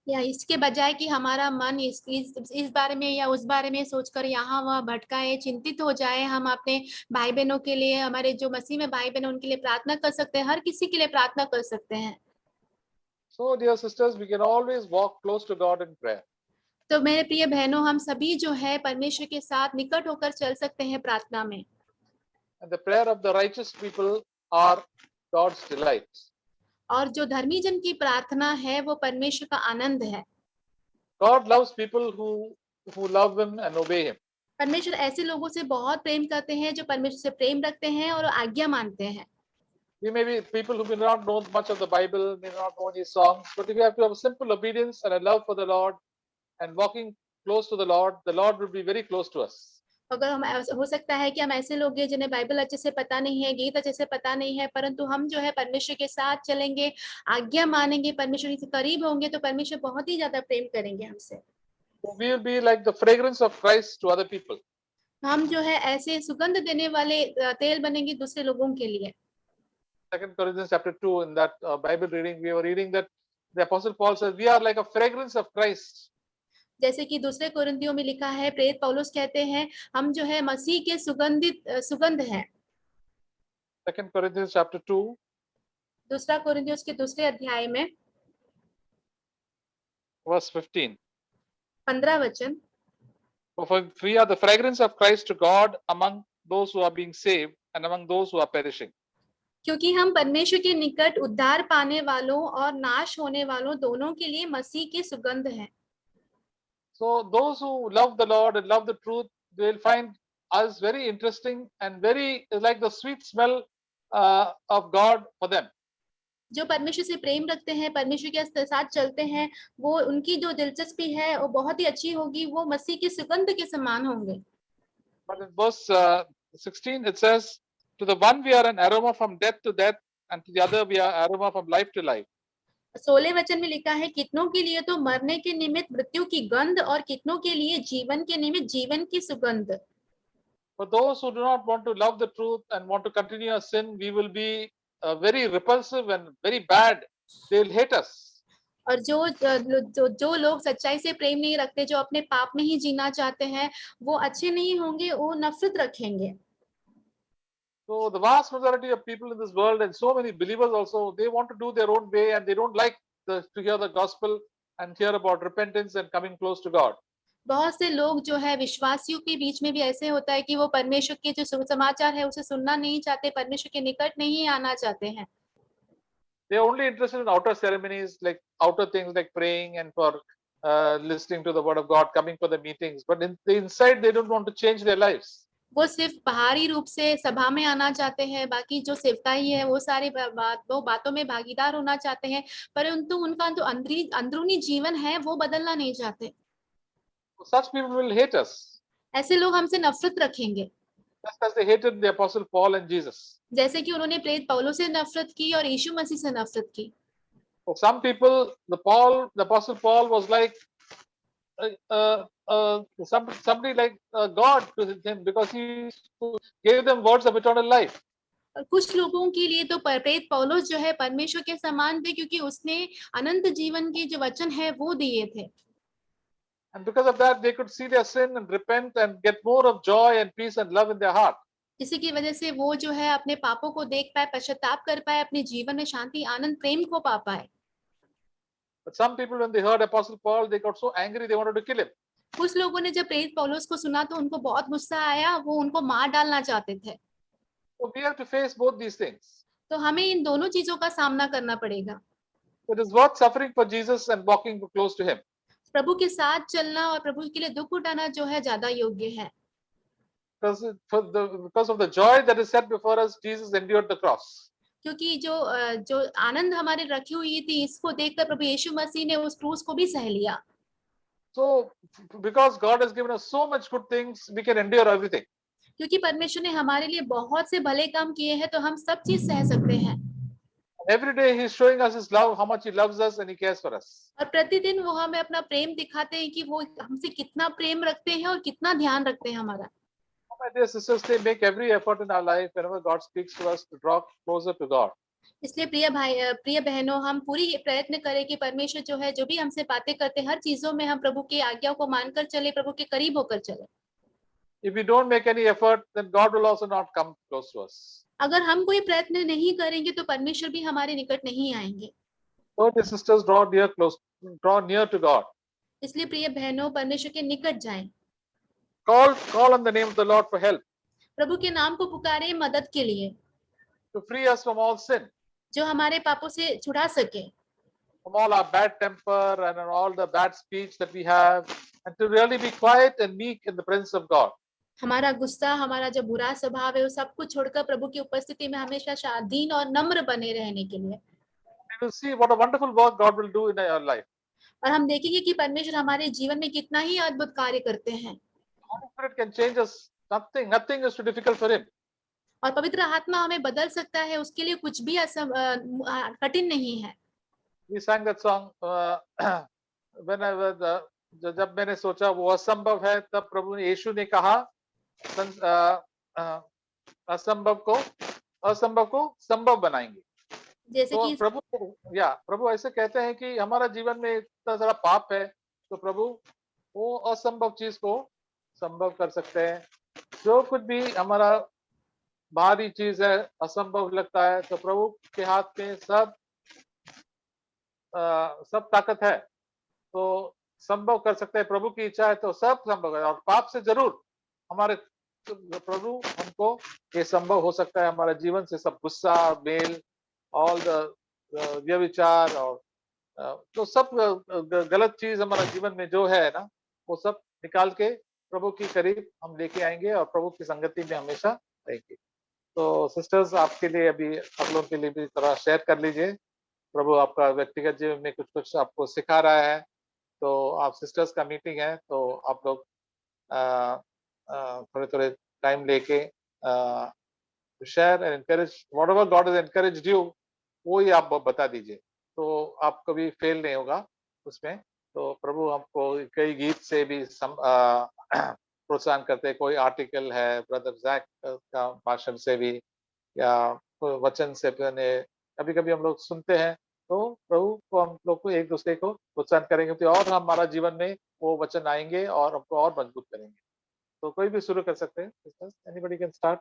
या इसके बजाय कि हमारा मन इस बारे में या उस बारे में सोचकर यहाँ वहाँ भटकाए, चिंतित हो जाए, हम अपने भाई बहनों के लिए, हमारे जो मसीह में भाई बहन उनके लिए प्रार्थना कर सकते हैं, हर किसी के लिए प्रार्थना कर सकते हैं। So, dear sisters, we can always walk close to God in prayer. तो मेरे प्रिय बहनों, हम सभी जो है परमेश्वर के साथ निकट होकर चल सकते हैं प्रार्थना में। And the prayer of the righteous people are God's delight. और जो धर्मी जन की प्रार्थना है वो परमेश्वर का आनंद है। God loves people who love Him and obey Him. परमेश्वर ऐसे लोगों से बहुत प्रेम करते हैं जो परमेश्वर से प्रेम रखते हैं और आज्ञा मानते हैं। We may be people who may not know much of the Bible, may not know any songs, but if you have to have a simple obedience and a love for the Lord and walking close to the Lord will be very close to us. अगर हम हो सकता है कि हम ऐसे लोग हैं जिन्हें बाइबल अच्छे से पता नहीं है, गीत अच्छे से पता नहीं है, परंतु हम जो है परमेश्वर के साथ चलेंगे, आज्ञा मानेंगे, परमेश्वर के करीब होंगे तो परमेश्वर बहुत ही ज्यादा प्रेम करेंगे हमसे। So we will be like the fragrance of Christ to other people. हम जो है ऐसे सुगंध देने वाले तेल बनेंगे दूसरे लोगों के लिए। 2 Corinthians chapter 2, in that Bible reading, we were reading that the Apostle Paul says, we are like a fragrance of Christ. जैसे कि दूसरे कोरिन्थियों में लिखा है, प्रेरित पौलुस कहते हैं हम जो है मसीह के सुगंध हैं। 2 Corinthians chapter 2, दूसरा कोरिन्थियों के दूसरे अध्याय में verse 15. 15 वचन, For we are the fragrance of Christ to God among those who are being saved and among those who are perishing. क्योंकि हम परमेश्वर के निकट उद्धार पाने वालों और नाश होने वालों दोनों के लिए मसीह की सुगंध है। So those who love the Lord and love the truth, they will find us very interesting and very like the sweet smell of God for them. जो परमेश्वर से प्रेम रखते हैं, परमेश्वर के साथ चलते हैं, वो उनकी जो दिलचस्पी है वो बहुत ही अच्छी होगी, वो मसीह की सुगंध के समान होंगे। But in verse 16 it says, to the one we are an aroma from death to death, and to the other we are aroma from life to life. 16 वचन में लिखा है, कितनों के लिए तो मरने के निमित्त मृत्यु की गंध और कितनों के लिए जीवन के निमित्त जीवन की सुगंध। For those who do not want to love the truth and want to continue our sin, we will be very repulsive and very bad. They will hate us. और जो लोग सच्चाई से प्रेम नहीं रखते, जो अपने पाप में ही जीना चाहते हैं, वो अच्छे नहीं होंगे, वो नफरत रखेंगे। So the vast majority of people in this world and so many believers also, they want to do their own way and they don't like to hear the gospel and hear about repentance and coming close to God. बहुत से लोग जो है विश्वासियों के बीच में भी ऐसे होता है कि वो परमेश्वर के जो समाचार है उसे सुनना नहीं चाहते, परमेश्वर के निकट नहीं आना चाहते हैं। They are only interested in outer ceremonies, like outer things like praying and for listening to the word of God, coming for the meetings. But inside, they don't want to change their lives. वो सिर्फ बाहरी रूप से सभा में आना चाहते हैं, बाकी जो सेवकाई है वो सारी वो बातों में भागीदार होना चाहते हैं, परंतु उनका जो अंदरूनी जीवन है वो बदलना नहीं चाहते। Such people will hate us. ऐसे लोग हमसे नफरत रखेंगे, Just as they hated the Apostle Paul and Jesus. जैसे कि उन्होंने प्रेरित पौलुस से नफरत की और यीशु मसीह से नफरत की। For some people, the Apostle Paul was like somebody like God to him because he gave them words of eternal life. कुछ लोगों के लिए तो प्रेरित पौलुस जो है परमेश्वर के समान थे, क्योंकि उसने अनंत जीवन के जो वचन है वो दिए थे। And because of that, they could see their sin and repent and get more of joy and peace and love in their heart. जिसकी की वजह से वो जो है अपने पापों को देख पाए, पश्चाताप कर पाए, अपने जीवन में शांति, आनंद, प्रेम को पा पाए। But some people, when they heard Apostle Paul, they got so angry they wanted to kill him. कुछ लोगों ने जब प्रेरित पौलुस को सुना तो उनको बहुत गुस्सा आया, वो उनको मार डालना चाहते थे। So we have to face both these things. तो हमें इन दोनों चीजों का सामना करना पड़ेगा। It is worth suffering for Jesus and walking close to him. प्रभु के साथ चलना और प्रभु के लिए दुख उठाना जो है ज्यादा योग्य है। Because of the joy that is set before us, Jesus endured the cross. क्योंकि जो आनंद हमारे रखी हुई थी, इसको देखकर प्रभु यीशु मसीह ने उस क्रूस को भी सह लिया। So, because God has given us so much good things, we can endure everything. क्योंकि परमेश्वर ने हमारे लिए बहुत से भले काम किए हैं, तो हम सब चीज सह सकते हैं। Every day He's showing us His love, how much He loves us, and He cares for us. और प्रतिदिन वो हमें अपना प्रेम दिखाते हैं कि वो हमसे कितना प्रेम रखते हैं और कितना ध्यान रखते हैं हमारा। My dear sisters, they make every effort in our life whenever God speaks to us to draw closer to God. इसलिए प्रिय बहनों, हम पूरी प्रयत्न करें कि परमेश्वर जो है, जो भी हमसे बातें करते हैं, हर चीजों में हम प्रभु की आज्ञाओं को मानकर चले, प्रभु के करीब होकर चले। If we don't make any effort, then God will also not come close to us. अगर हम कोई प्रयत्न नहीं करेंगे तो परमेश्वर भी हमारे निकट नहीं आएंगे। So, dear sisters, draw near to God. इसलिए प्रिय बहनों, परमेश्वर के निकट जाएं। Call on the name of the Lord for help, प्रभु के नाम को पुकारें मदद के लिए, to free us from all sin, जो हमारे पापों से छुड़ा सके, from all our bad temper and all the bad speech that we have, and to really be quiet and meek in the presence of God. हमारा गुस्सा, हमारा जो बुरा स्वभाव है, वो सब कुछ छोड़कर प्रभु की उपस्थिति में हमेशा शालीन और नम्र बने रहने के लिए। We will see what a wonderful work God will do in our life. और हम देखेंगे कि परमेश्वर हमारे जीवन में कितना ही अद्भुत कार्य करते हैं। The Holy Spirit can change us. Nothing is too difficult for Him. और पवित्र आत्मा हमें बदल सकता है, उसके लिए कुछ भी कठिन नहीं है। We sang that song when I was जब मैंने सोचा वो असंभव है, तब प्रभु यीशु ने कहा असंभव को संभव बनाएंगे। जैसे तो कि प्रभु ऐसे कहते हैं कि हमारा जीवन में इतना सारा पाप है, तो प्रभु वो असंभव चीज को संभव कर सकते हैं। जो कुछ भी हमारा भारी चीज है, असंभव लगता है, तो प्रभु के हाथ में सब ताकत है, तो संभव कर सकते हैं। प्रभु की इच्छा है तो सब संभव है, और पाप से जरूर हमारे प्रभु हमको ये संभव हो सकता है। हमारे जीवन से सब गुस्सा, मेल, ऑल द व्यभिचार और तो सब गलत चीज हमारा जीवन में जो है ना, वो सब निकाल के प्रभु के करीब हम लेके आएंगे और प्रभु की संगति में हमेशा रहेंगे। तो सिस्टर्स, आपके लिए अभी आप लोगों के लिए भी थोड़ा शेयर कर लीजिए। प्रभु आपका व्यक्तिगत जीवन में कुछ कुछ आपको सिखा रहा है। तो आप सिस्टर्स का मीटिंग है, तो आप लोग थोड़े थोड़े टाइम लेके share and encourage what ever God has encouraged you, वो ही आप बता दीजिए, तो आप कभी फेल नहीं होगा उसमें। तो प्रभु हमको कई गीत से भी प्रोत्साहन करते हैं। कोई आर्टिकल है ब्रदर जैक का भाषण से भी, या कोई वचन से कभी कभी हम लोग सुनते हैं, तो प्रभु को हम लोग को एक दूसरे को प्रोत्साहन करेंगे, तो और हमारा जीवन में वो वचन आएंगे और हमको और मजबूत करेंगे। तो कोई भी शुरू कर सकते हैं। Anybody can start.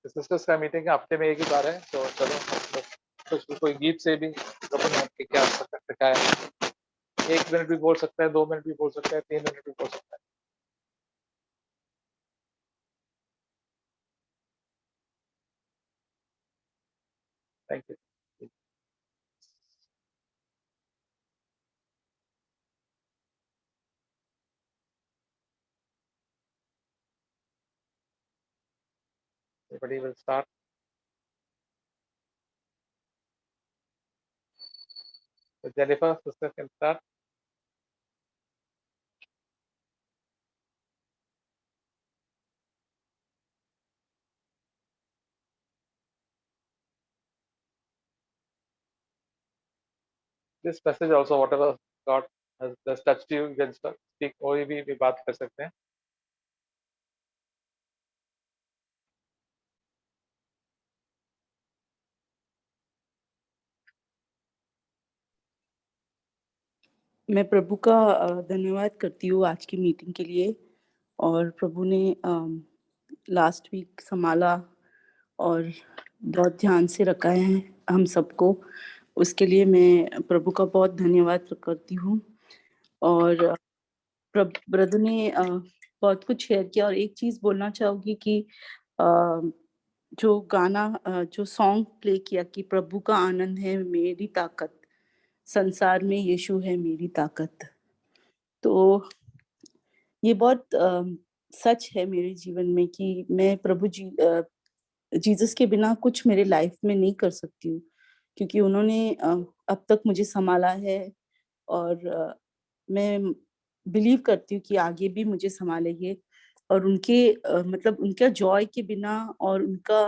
सिस्टर्स का मीटिंग हफ्ते में एक ही बार है, तो चलो हम लोग कुछ कोई गीत से भी अपने आपके क्या सकता है। 1 मिनट भी बोल सकता है, 2 मिनट भी बोल सकता है, 3 मिनट भी बोल सकता है। Thank you. Everybody will start. Jennifer, sister can start. This message also, whatever God has just touched you, you can speak, कोई भी बात कर सकते हैं। मैं प्रभु का धन्यवाद करती हूँ आज की मीटिंग के लिए। और प्रभु ने लास्ट वीक संभाला और बहुत ध्यान से रखा है हम सबको। उसके लिए मैं प्रभु का बहुत धन्यवाद करती हूँ। और ब्रदर ने बहुत कुछ शेयर किया और एक चीज़ बोलना चाहूँगी कि अ, जो गाना जो सॉन्ग प्ले किया कि प्रभु का आनंद है मेरी ताकत, संसार में यीशु है मेरी ताकत। तो ये बहुत सच है मेरे जीवन में कि मैं जीसस के बिना कुछ मेरे लाइफ में नहीं कर सकती हूँ, क्योंकि उन्होंने अब तक मुझे सँभाला है। और मैं बिलीव करती हूँ कि आगे भी मुझे सँभालेंगे। और मतलब उनका जॉय के बिना और उनका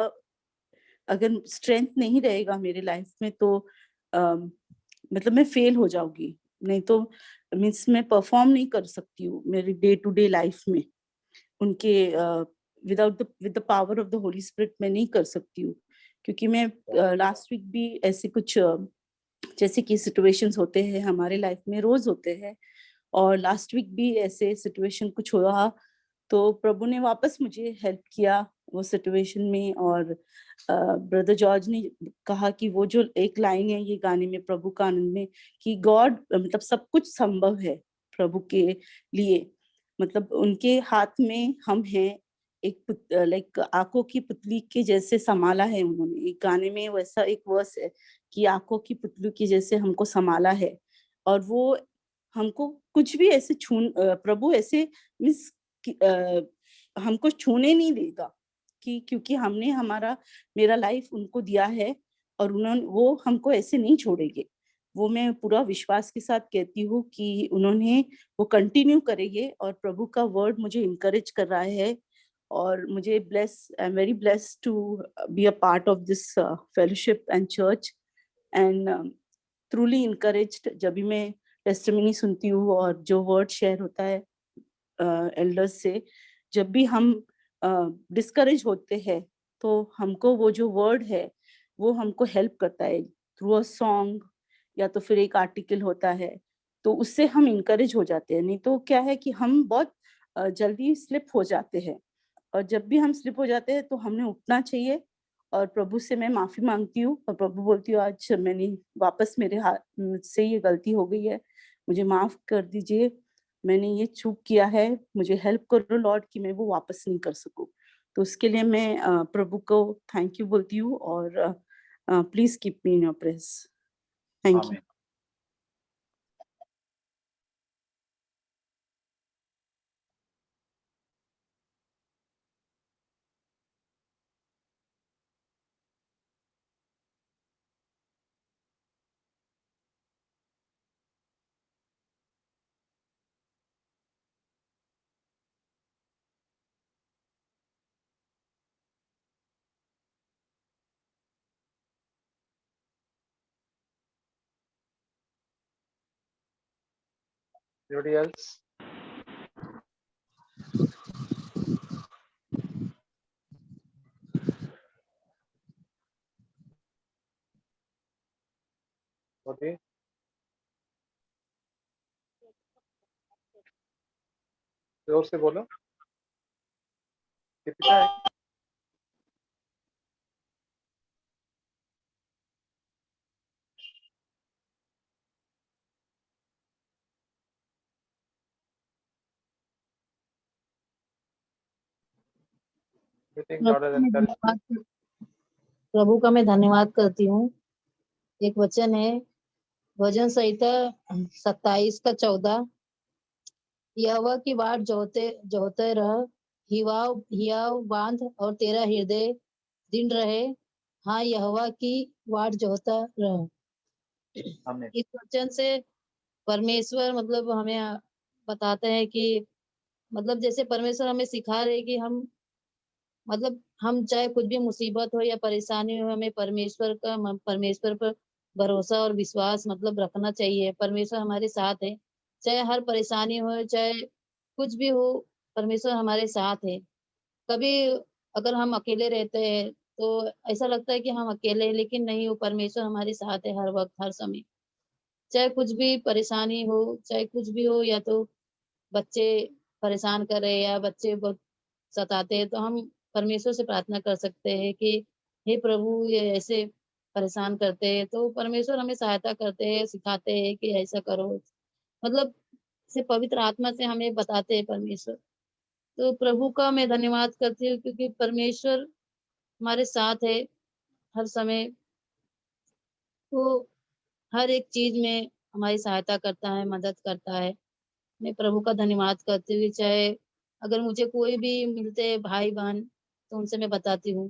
अगर स्ट्रेंथ नहीं रहेगा मेरे लाइफ में तो मतलब मैं फेल हो जाऊँगी। नहीं तो मीन्स मैं परफ़ॉर्म नहीं कर सकती हूँ मेरी डे टू डे लाइफ में। उनके with the power of the Holi spirit मैं नहीं कर सकती हूँ। क्योंकि मैं लास्ट वीक भी ऐसे कुछ जैसे कि सिचुएशंस होते हैं हमारे लाइफ में, रोज़ होते हैं। और लास्ट वीक भी ऐसे सिचुएशन कुछ हुआ, तो प्रभु ने वापस मुझे हेल्प किया वो सिचुएशन में। और ब्रदर जॉर्ज ने कहा कि वो जो एक लाइन है ये गाने में प्रभु का आनंद में कि गॉड मतलब सब कुछ संभव है प्रभु के लिए। मतलब उनके हाथ में हम हैं, एक लाइक आंखों की पुतली के जैसे संभाला है उन्होंने। एक गाने में वैसा एक वर्स है कि आंखों की पुतली के जैसे हमको संभाला है। और वो हमको कुछ भी ऐसे प्रभु ऐसे मीन्स हमको छूने नहीं देगा कि क्योंकि हमने मेरा लाइफ उनको दिया है और वो हमको ऐसे नहीं छोड़ेंगे। वो मैं पूरा विश्वास के साथ कहती हूँ कि वो कंटिन्यू करेंगे। और प्रभु का वर्ड मुझे इनकरेज कर रहा है। और मुझे I am very blessed to be a part of this fellowship and church. And truly encouraged जब भी मैं टेस्टिमनी सुनती हूँ और जो वर्ड शेयर होता है एल्डर्स से। जब भी हम डिस्करेज होते हैं तो हमको वो जो वर्ड है वो हमको हेल्प करता है थ्रू अ सॉन्ग या तो फिर एक आर्टिकल होता है, तो उससे हम इनकरेज हो जाते हैं। नहीं तो क्या है कि हम बहुत जल्दी स्लिप हो जाते हैं। और जब भी हम स्लिप हो जाते हैं तो हमने उठना चाहिए। और प्रभु से मैं माफी मांगती हूँ और प्रभु बोलती हूँ आज मैंने वापस मुझसे ये गलती हो गई है, मुझे माफ कर दीजिए, मैंने ये चूक किया है, मुझे हेल्प करो लॉर्ड कि मैं वो वापस नहीं कर सकूं। तो उसके लिए मैं प्रभु को थैंक यू बोलती हूँ। और please keep me in your prayers. Thank you. आमीन। Anybody else? Okay. जोर से बोलो। कितना है? You think God has encouraged you? प्रभु का मैं धन्यवाद करती हूँ। एक वचन है भजन संहिता 27:14, यहोवा की बाट जोहते रह, हियाव बांध और तेरा हृदय दृढ़ रहे। हाँ, यहोवा की बाट जोहता रह। आमीन। इस वचन से परमेश्वर मतलब हमें बताते हैं कि मतलब जैसे परमेश्वर हमें सिखा रहे कि हम चाहे कुछ भी मुसीबत हो या परेशानी हो, हमें परमेश्वर पर भरोसा और विश्वास मतलब रखना चाहिए। परमेश्वर हमारे साथ है, चाहे हर परेशानी हो, चाहे कुछ भी हो, परमेश्वर हमारे साथ है। कभी अगर हम अकेले रहते हैं तो ऐसा लगता है कि हम अकेले हैं, लेकिन नहीं, वो परमेश्वर हमारे साथ है हर वक्त हर समय। चाहे कुछ भी परेशानी हो, चाहे कुछ भी हो, या तो बच्चे परेशान कर रहे हैं या बच्चे बहुत सताते हैं, तो हम परमेश्वर से प्रार्थना कर सकते हैं कि हे प्रभु, ये ऐसे परेशान करते हैं, तो परमेश्वर हमें सहायता करते हैं, सिखाते हैं कि ऐसा करो। मतलब से पवित्र आत्मा से हमें बताते हैं परमेश्वर। तो प्रभु का मैं धन्यवाद करती हूँ, क्योंकि परमेश्वर हमारे साथ है हर समय। वो हर एक चीज़ में हमारी सहायता करता है, मदद करता है। मैं प्रभु का धन्यवाद करती हूँ, चाहे अगर मुझे कोई भी मिलते हैं भाई-बहन, तो उनसे मैं बताती हूँ।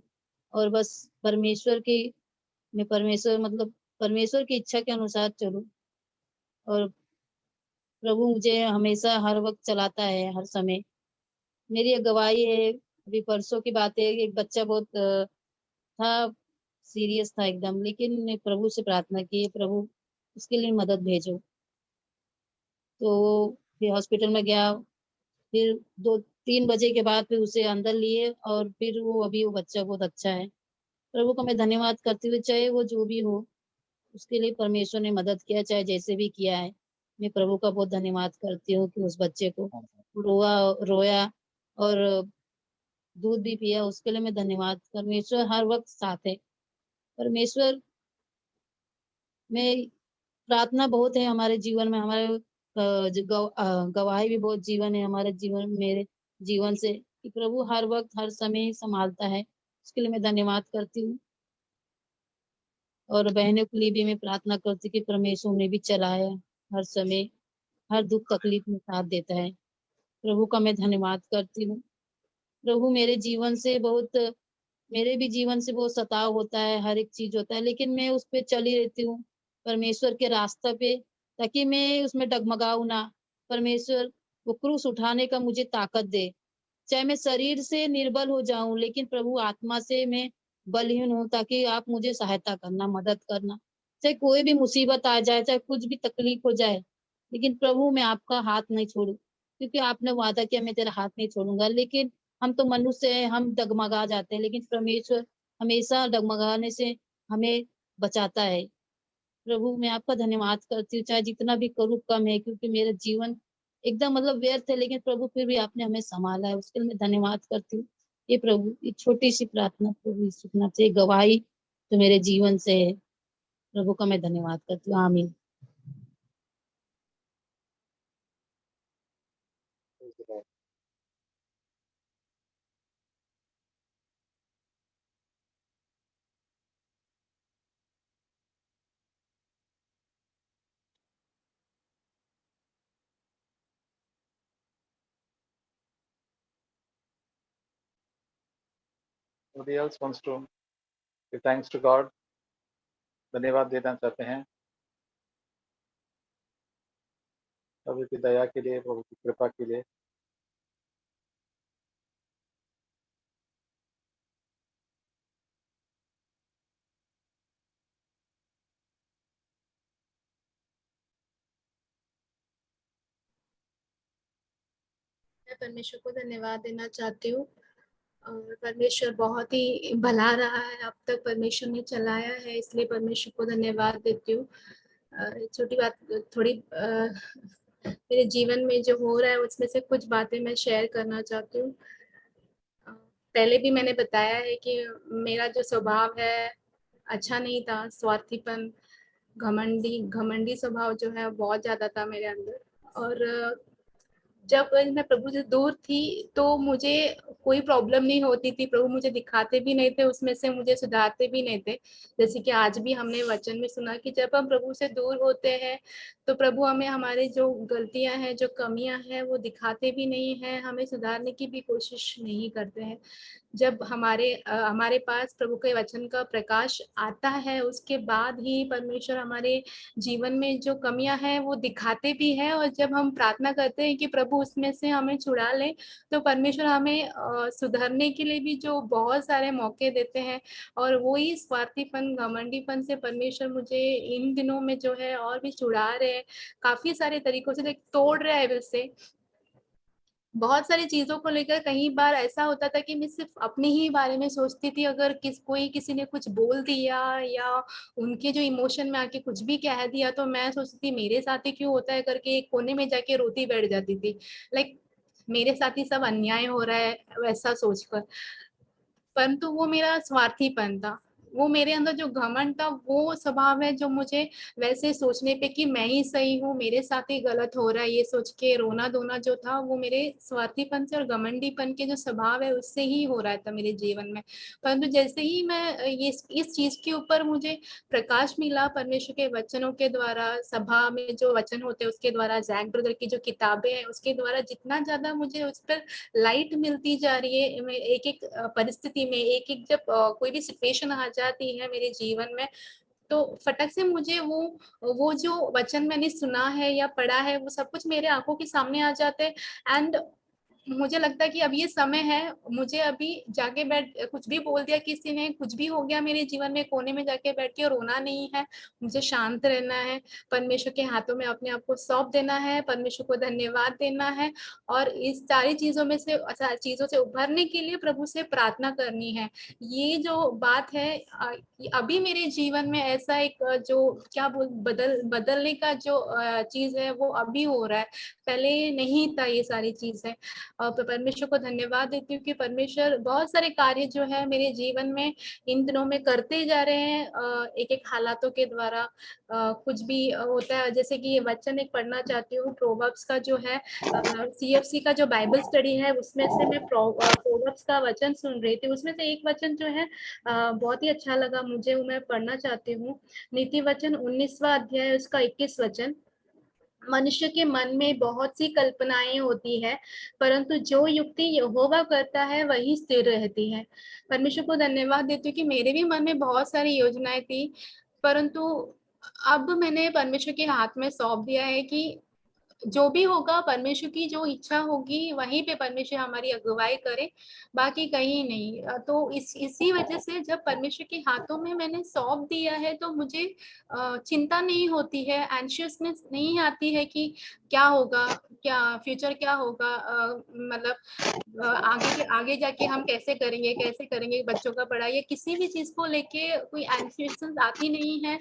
और बस परमेश्वर की मैं परमेश्वर मतलब परमेश्वर की इच्छा के अनुसार चलूँ, और प्रभु मुझे हमेशा हर वक़्त चलाता है, हर समय। मेरी एक गवाही है, अभी परसों की बात है, एक बच्चा बहुत था, सीरियस था एकदम, लेकिन मैं प्रभु से प्रार्थना की, प्रभु उसके लिए मदद भेजो। तो वो फिर हॉस्पिटल में गया, फिर 2-3 बजे के बाद फिर उसे अंदर लिए, और फिर वो बच्चा बहुत अच्छा है। प्रभु का मैं धन्यवाद करती हूँ, चाहे वो जो भी हो, उसके लिए परमेश्वर ने मदद किया, चाहे जैसे भी किया है। मैं प्रभु का बहुत धन्यवाद करती हूँ कि उस बच्चे को रोया और दूध भी पिया, उसके लिए मैं धन्यवाद। परमेश्वर हर वक़्त साथ है। परमेश्वर में प्रार्थना बहुत है हमारे जीवन में, हमारे गवाही भी बहुत जीवन है हमारे जीवन, मेरे जीवन से, कि प्रभु हर वक़्त, हर समय सँभालता है। उसके लिए मैं धन्यवाद करती हूँ। और बहनों के लिए भी मैं प्रार्थना करती हूँ कि परमेश्वर उन्हें भी चलाए, हर समय, हर दुःख तकलीफ में साथ देता है। प्रभु का मैं धन्यवाद करती हूँ। प्रभु मेरे भी जीवन से बहुत सताव होता है, हर एक चीज़ होता है, लेकिन मैं उस पे चली रहती हूँ, परमेश्वर के रास्ते पे, ताकि मैं उसमें डगमगाऊँ ना। परमेश्वर वो क्रूस उठाने का मुझे ताकत दे। चाहे मैं शरीर से निर्बल हो जाऊँ, लेकिन प्रभु आत्मा से मैं बलहीन हूँ, ताकि आप मुझे सहायता करना, मदद करना। चाहे कोई भी मुसीबत आ जाए, चाहे कुछ भी तकलीफ हो जाए, लेकिन प्रभु मैं आपका हाथ नहीं छोड़ूँ, क्योंकि आपने वादा किया मैं तेरा हाथ नहीं छोड़ूँगा। लेकिन हम तो मनुष्य हैं, हम डगमगा जाते हैं, लेकिन परमेश्वर हमेशा डगमगाने से हमें बचाता है। प्रभु मैं आपका धन्यवाद करती हूँ, चाहे जितना भी करूँ कम है, क्योंकि मेरा जीवन एकदम मतलब व्यर्थ है, लेकिन प्रभु फिर भी आपने हमें सँभाला है, उसके लिए मैं धन्यवाद करती हूँ। हे प्रभु, एक छोटी-सी प्रार्थना प्रभु यीशु के नाम से, एक गवाही जो मेरे जीवन से है, प्रभु का मैं धन्यवाद करती हूँ। आमीन। Praise the Lord. Nobody else wants to give thanks to God? धन्यवाद देना चाहते हैं प्रभु की दया के लिए, प्रभु की कृपा के लिए। मैं परमेश्वर को धन्यवाद देना चाहती हूँ, और परमेश्वर बहुत ही भला रहा है, अब तक परमेश्वर ने चलाया है, इसलिए परमेश्वर को धन्यवाद देती हूँ। छोटी बात, थोड़ी मेरे जीवन में जो हो रहा है उसमें से कुछ बातें मैं शेयर करना चाहती हूँ। पहले भी मैंने बताया है कि मेरा जो स्वभाव है अच्छा नहीं था, स्वार्थीपन, घमंडी स्वभाव जो है बहुत ज्यादा था मेरे अंदर। और जब मैं प्रभु से दूर थी तो मुझे कोई प्रॉब्लम नहीं होती थी, प्रभु मुझे दिखाते भी नहीं थे, उसमें से मुझे सुधारते भी नहीं थे। जैसे कि आज भी हमने वचन में सुना कि जब हम प्रभु से दूर होते हैं तो प्रभु हमें हमारे जो गलतियां हैं, जो कमियां हैं, वो दिखाते भी नहीं हैं, हमें सुधारने की भी कोशिश नहीं करते हैं। जब हमारे पास प्रभु के वचन का प्रकाश आता है, उसके बाद ही परमेश्वर हमारे जीवन में जो कमियां हैं वो दिखाते भी हैं। और जब हम प्रार्थना करते हैं कि प्रभु उसमें से हमें छुड़ा ले, तो परमेश्वर हमें सुधरने के लिए भी जो बहुत सारे मौके देते हैं। और वही स्वार्थीपन, घमंडीपन से परमेश्वर मुझे इन दिनों में जो है और भी छुड़ा रहे हैं, काफी सारे तरीकों से तोड़ रहा है दिल से। बहुत सारी चीजों को लेकर कई बार ऐसा होता था कि मैं सिर्फ अपने ही बारे में सोचती थी। अगर किसी ने कुछ बोल दिया या उनके जो इमोशन में आके कुछ भी कह दिया तो मैं सोचती थी मेरे साथ ही क्यों होता है करके एक कोने में जाके रोती बैठ जाती थी। लाइक मेरे साथ ही सब अन्याय हो रहा है वैसा सोचकर। परंतु वो मेरा स्वार्थीपन था। वो मेरे अंदर जो घमंड था वो स्वभाव है जो मुझे वैसे सोचने पे कि मैं ही सही हूँ, मेरे साथ ही गलत हो रहा है, ये सोच के रोना धोना जो था वो मेरे स्वार्थीपन से और घमंडीपन के जो स्वभाव है उससे ही हो रहा था मेरे जीवन में। परंतु जैसे ही मैं ये इस चीज के ऊपर मुझे प्रकाश मिला परमेश्वर के वचनों के द्वारा, सभा में जो वचन होते हैं उसके द्वारा, जैक ब्रदर की जो किताबें हैं उसके द्वारा, जितना ज्यादा मुझे उस पर लाइट मिलती जा रही है, मैं एक एक परिस्थिति में, एक एक जब कोई भी सिचुएशन आ जाती है मेरे जीवन में, तो फटक से मुझे वो जो वचन मैंने सुना है या पढ़ा है वो सब कुछ मेरे आंखों के सामने आ जाते हैं। एंड मुझे लगता है कि अब ये समय है, मुझे अभी जाके बैठ, कुछ भी बोल दिया किसी ने, कुछ भी हो गया मेरे जीवन में, कोने में जाके बैठ के रोना नहीं है, मुझे शांत रहना है, परमेश्वर के हाथों में अपने आप को सौंप देना है, परमेश्वर को धन्यवाद देना है और इस सारी चीजों से उभरने के लिए प्रभु से प्रार्थना करनी है। ये जो बात है अभी मेरे जीवन में ऐसा एक जो क्या बोल बदलने का जो चीज है वो अभी हो रहा है, पहले नहीं था ये सारी चीजें। और परमेश्वर को धन्यवाद देती हूँ कि परमेश्वर बहुत सारे कार्य जो है मेरे जीवन में इन दिनों में करते जा रहे हैं, एक एक हालातों के द्वारा। कुछ भी होता है, जैसे कि ये वचन एक पढ़ना चाहती हूँ प्रोवर्ब्स का जो है, सीएफसी का जो बाइबल स्टडी है उसमें से मैं प्रोवर्ब्स का वचन सुन रही थी, उसमें से एक वचन जो है बहुत ही अच्छा लगा मुझे, वो मैं पढ़ना चाहती हूँ। नीति वचन 19वां अध्याय उसका 21 वचन। मनुष्य के मन में बहुत सी कल्पनाएं होती है, परंतु जो युक्ति यहोवा करता है वही स्थिर रहती है। परमेश्वर को धन्यवाद देती हूँ कि मेरे भी मन में बहुत सारी योजनाएं थी, परंतु अब मैंने परमेश्वर के हाथ में सौंप दिया है कि जो भी होगा परमेश्वर की जो इच्छा होगी वहीं पे परमेश्वर हमारी अगुवाई करे, बाकी कहीं नहीं। तो इसी वजह से जब परमेश्वर के हाथों में मैंने सौंप दिया है तो मुझे चिंता नहीं होती है, एंशियसनेस नहीं आती है कि क्या होगा, क्या फ्यूचर क्या होगा, मतलब आगे जाके हम कैसे करेंगे बच्चों का पढ़ाई या किसी भी चीज को लेके कोई एंशियसनेस आती नहीं है।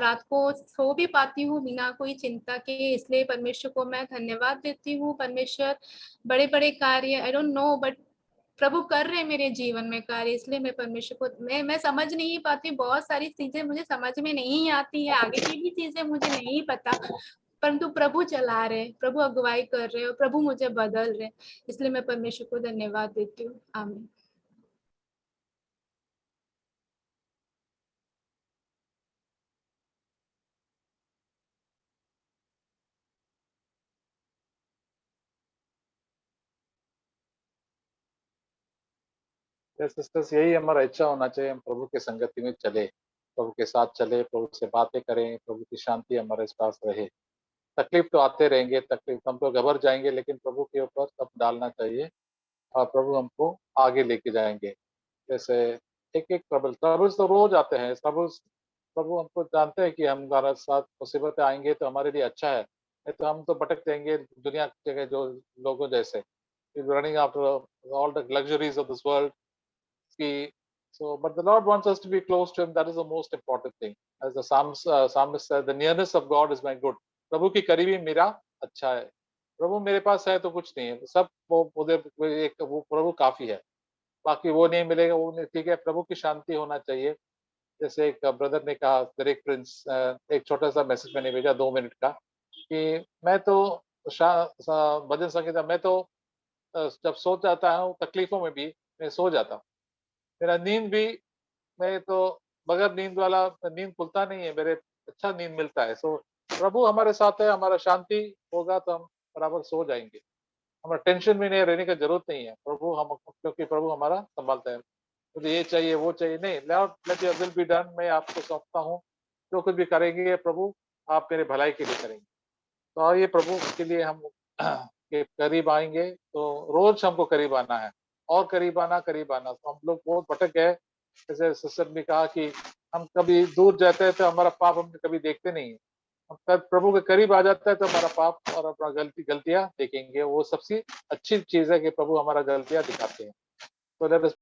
रात को सो भी पाती हूँ बिना कोई चिंता के, इसलिए परमेश्वर को मैं धन्यवाद देती हूँ। परमेश्वर बड़े बड़े कार्य, आई डोंट नो, बट प्रभु कर रहे हैं मेरे जीवन में कार्य, इसलिए मैं परमेश्वर को मैं समझ नहीं पाती, बहुत सारी चीजें मुझे समझ में नहीं आती है, आगे की भी चीजें मुझे नहीं पता, परंतु प्रभु चला रहे, प्रभु अगुवाई कर रहे और प्रभु मुझे बदल रहे, इसलिए मैं परमेश्वर को धन्यवाद देती हूँ। आमीन। सिस्टर्स, यही हमारा इच्छा होना चाहिए, हम प्रभु के संगति में चले, प्रभु के साथ चले, प्रभु से बातें करें, प्रभु की शांति हमारे पास रहे। तकलीफ तो आते रहेंगे, तकलीफ हम तो घबर जाएंगे, लेकिन प्रभु के ऊपर सब डालना चाहिए और प्रभु हमको आगे लेके जाएंगे। जैसे एक एक ट्रबल्स तो रोज आते हैं, ट्रबल्स प्रभु हमको जानते हैं कि हमारे साथ मुसीबतें आएंगे तो हमारे लिए अच्छा है, नहीं तो हम तो भटक जाएंगे दुनिया के जो लोगों जैसे, running after all the luxuries of this world की। So, but the Lord wants us to be close to Him. That is the most important thing. As the psalmist said, the nearness of God is my good. प्रभु की करीबी मेरा अच्छा है। प्रभु मेरे पास है तो कुछ नहीं है, सब वो प्रभु काफी है, बाकी वो नहीं मिलेगा, वो नहीं, ठीक है। प्रभु की शांति होना चाहिए। जैसे एक ब्रदर ने कहा, ग्रेक प्रिंस, एक छोटा सा मैसेज मैंने भेजा 2 मिनट का, कि मैं तो भजन संगीता, मैं तो जब सो जाता हूँ तकलीफों में भी मैं सो जाता हूँ, मेरा नींद भी, मैं तो बगैर नींद वाला नींद खुलता नहीं है मेरे, अच्छा नींद मिलता है। सो प्रभु हमारे साथ है, हमारा शांति होगा तो हम बराबर सो जाएंगे, हमारा टेंशन में नहीं रहने की जरूरत नहीं है। प्रभु हम, क्योंकि प्रभु हमारा संभालता है। मुझे ये चाहिए वो चाहिए नहीं, Lord let your will be done, मैं आपको सौंपता हूँ, जो कुछ भी करेंगे प्रभु आप मेरे भलाई के लिए करेंगे। तो आइए प्रभु के लिए हम के करीब आएंगे, तो रोज हमको करीब आना है और करीब आना तो हम लोग बहुत भटक गए। जैसे सिस्टर ने कहा कि हम कभी दूर जाते हैं तो हमारा पाप हम कभी देखते नहीं है, प्रभु के करीब आ जाता है तो हमारा पाप और अपना गलतियां देखेंगे। वो सबसे अच्छी चीज है कि प्रभु हमारा गलतियां दिखाते हैं। तो लेट अस